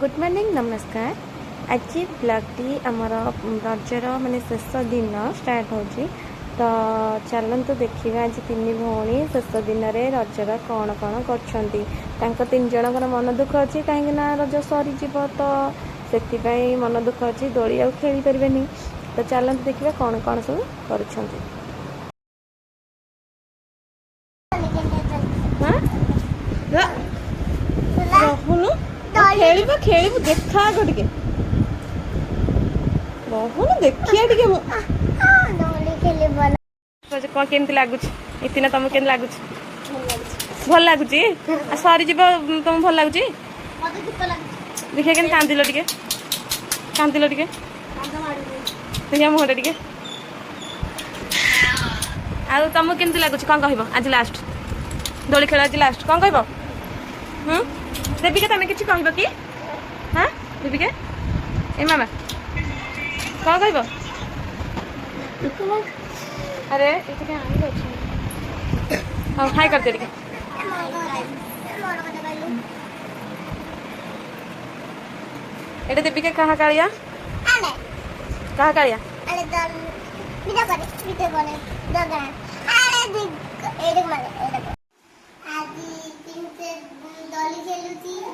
Good morning नमस्कार। आज ब्लॉगटी आमर रजर माने शेष दिन स्टार्ट होची तो चलतु देखा आज तीन भौणी शेष दिन में रजर कौन कौन कर तीन जनकर मन दुख अच्छी कहीं रज सरीज तो से मन दुख अच्छी दोली आ खेली पारे तो चलतु देखा कौन कौन सब कर खेल खेल देखा आग टे बहुन देखिए कौन केमती लगुच इतना तुमको केमती लगुच भल लगुच सरी जीव तुमको भल लगुच देखिए के कांदिल टे कांदिल टे देखिए मुहटा टे आ तुमको केमती लगुच कौन कह आज लास्ट दोली खेल आज लास्ट कौन कह देविका तुम कि कह कि हाँ देविका ए मामा कौन कह अरे हाँ हाई कर दे देविका कहा कालिया कहा कालिया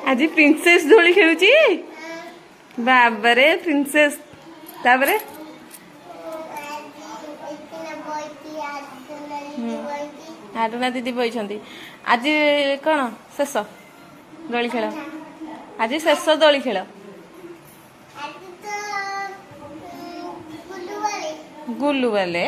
आज प्रिंसेस दोली खेलुची बाबरे प्रिंसेस ताबरे आटना दीदी बही आज कौन शेष दोली खेल आज शेष दोली खेल गुल्लू वाले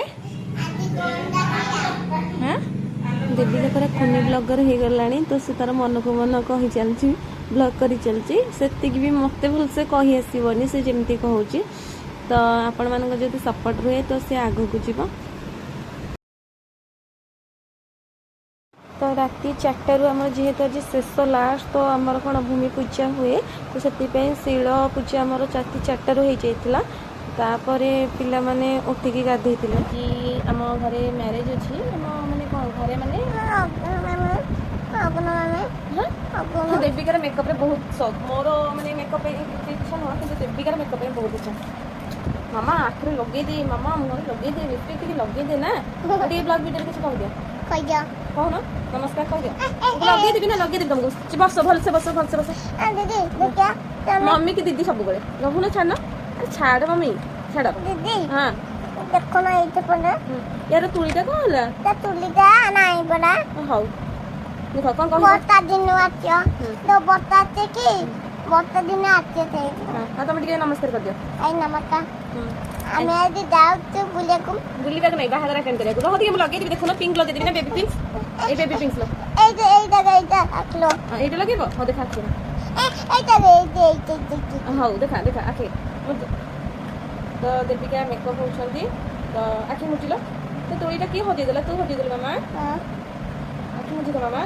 देविका पूरा कुनी ब्लॉगर हो गला तो सी तार मन को मन कही चलती ब्लॉग कर चलती से भी मत भलसे कही आसबनी से जमी कहूँ तो आपण मान जो सपोर्ट रुए तो सी आग को जीव तो राति 4 आम जेहेतु आज शेष लास्ट तो आमर कौन भूमि पूजा हुए तो से शिल पूजा आमर राति 4 हो जाता तापर पिला माने उठिकी गाधे कि आम घरे मैरेज अच्छी माने कौन घरे माने देविकार मेकअप रे बहुत शौक मोर माने मेकअप इच्छा नुह कि देविकार मेकअप रे बहुत इच्छा मामा आखिर लगे दे मामा मुहर लगे दे लिपस्टिक टी लगे दे ना गोटे ब्लॉग वीडियो किसी कह दिया कौन नमस्कार कह दिया लगे देबी ना लगे देबी तुमको बस भल से बस मम्मी की दीदी सब बड़े रहू ना छाड़ छाड़ मम्मी छाड़ दीदी हाँ देखो ना ये पड़ा यार तुलीटा कौन होला ता तुलीटा नहीं पड़ा हाउ देखो कौन कौन बता दिन आछो तो बताते कि बता दिन आछे थे हां तुम टिके नमस्कार कर दियो आई नमस्कार हमें आज जाओ तो बुलिया को नहीं बाहर कर करे रहो दिए लगे देखो ना पिंक लगे देबी ना बेबी पिंक ए बेबी पिंक लो ए आखलो हां एटा लगेबो हो देखा छ ए हाउ देखा देखा आखे तो देविका मेकअप होती तो आखि मुझिल तो तोईटा किए हजे देला तू हजे देला मामा आखि मुझि दे मामा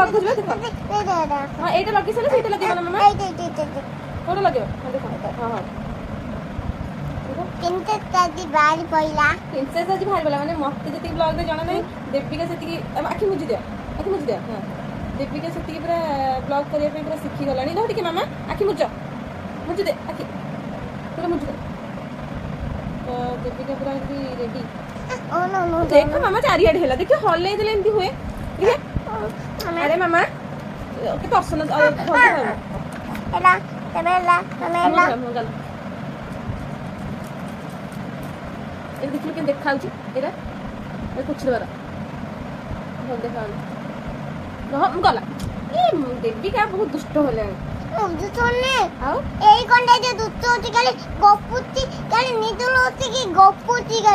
लग दिबे देखो हां एटा लगी सले सेटा लगे मामा कोड लगे हां देखो हां हां प्रिंसेस दादी बाहर पइला प्रिंसेस दादी बाहर पइला माने मते जति ब्लॉग रे जाना नहीं देविका सेति आखि मुझि दे हां देविका सेति पूरा ब्लॉग करिया पे पूरा सिखि गलानी न ठीक मामा आखि मुझि दे आखि पूरा मुझि दे तो देविका पूरा रेडी ओ नो देखो मामा चारियाड हेला देखो हॉल ले देले एमती हुए ठीक है अरे मामा के पर्सन एला तमेला ए देखिए के देखाउची एरा ए कुछ दरा हो देखाउ न गला ए देविका बहुत दुष्ट होले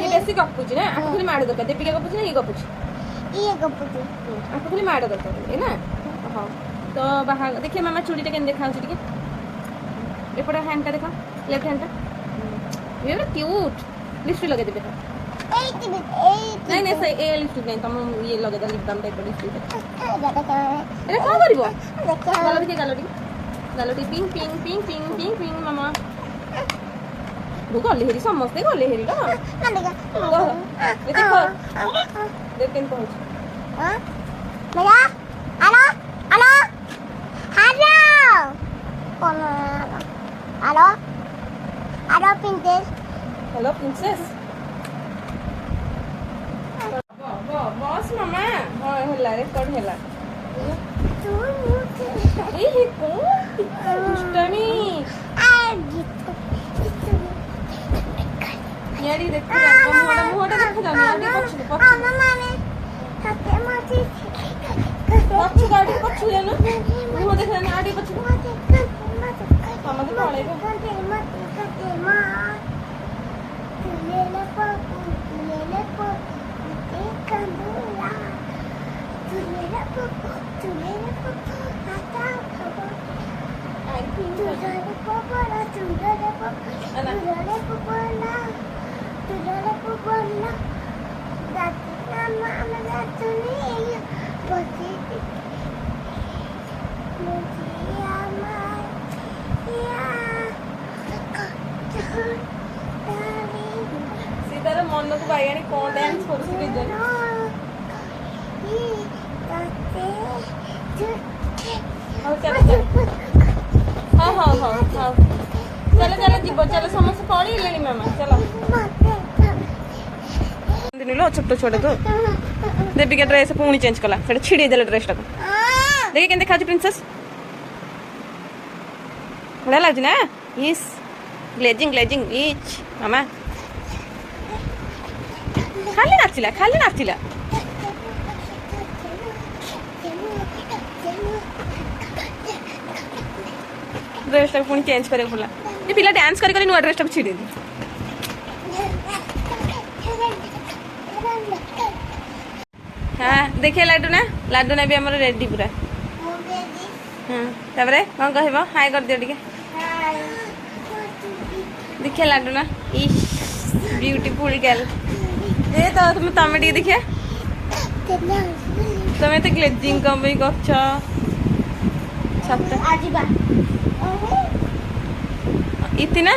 बेसी गपुची ना आपको खाली माड़ दरकार देविका गपुची ना ये गपुची आपको खाली माड़ दरकार है ना हां तो बाहर देखिए मामा चूड़ीटा केन देखाउची टिके एपड़ा हैंड का देखा लेफ्ट हैंड का ये क्यूट लिपस्टिक लगे देबे नहीं नहीं सही ए लिपस्टिक नहीं तुम ये लगे दे लिप बाम टाइप लिपस्टिक अरे कौन करिवो गालोटी pink pink pink pink pink pink मामा गले हेरी समस्ते गले हेरी देखो देख केन कहू हेलो हेलो हेलो हेलो कौन Hello? Hello, princess. Hello princess बस मामा हाँ होला रेकॉर्ड होला ए हे कोन दुष्टामी यारी देखो मुहटा देखो जानी यारी पछु गाड़ी पछु जानो मुह देख जानी आडी पछु मामा के पळेबो सीतार मन को बाइगाणी कौन डांस कर हाँ हाँ हाँ हाँ चलो चलो जीव चलो समस्त पढ़ी मामा चलो लो छोट छोट तो देवी के ड्रेस पुणी चेंज कला छिड़ी देले ड्रेस टाक देखिए केन देखा प्रिंसेस बढ़िया लगे ना इस ग्लेजिंग ग्लेजिंग इच मामा खाली नाचिला ड्रेस टाक पुणी चेंज करे बोला ये पिला डांस करी नुआ ड्रेस टाक छिड़ी दी हाँ देखिए लाडू ना भी आमर रेडी पूरा हाँ तापरे कौन कहब हाय कर दियो टिके देखिए लाडू ना इश ब्यूटीफुल गर्ल ए तो तुम टिके देखिए तुम तो ग्लेजिंग कम भी कर इतना